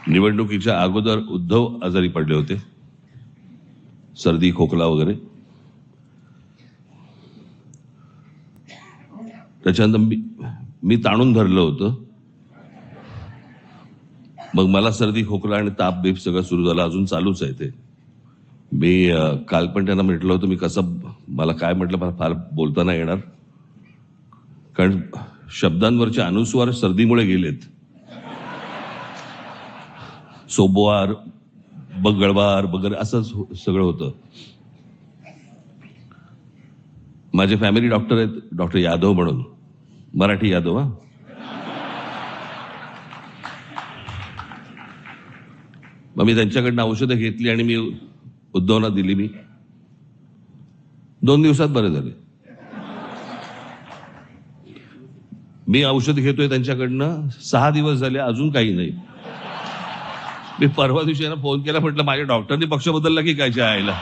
निवडणुकीच्या अगोदर उद्धव आजारी पडले होते, सर्दी खोकला वगैरे. त्याच्यानंतर मी ताणून धरलं होतं. मग मला सर्दी खोकला आणि ताप बीप सगळं सुरू झालं, अजून चालूच आहे ते. मी काल पण त्यांना म्हटलं होतं मी कसं, मला काय म्हटलं, मला फार बोलता नाही येणार कारण शब्दांवरचे अनुस्वार सर्दीमुळे गेलेत. सोमवार, मंगळवार वगैरे असं सगळं होतं. माझे फॅमिली डॉक्टर आहेत, डॉक्टर यादव म्हणून, मराठी यादव. मग मी त्यांच्याकडनं औषधं घेतली आणि मी उद्धवना दिली. मी 2 दिवसात बरे झाले. मी औषध घेतोय त्यांच्याकडनं 6 दिवस झाले, अजून काही नाही. मी परवा दिवशी यांना फोन केला, म्हटलं माझ्या डॉक्टरनी पक्ष बदलला की काय आईला.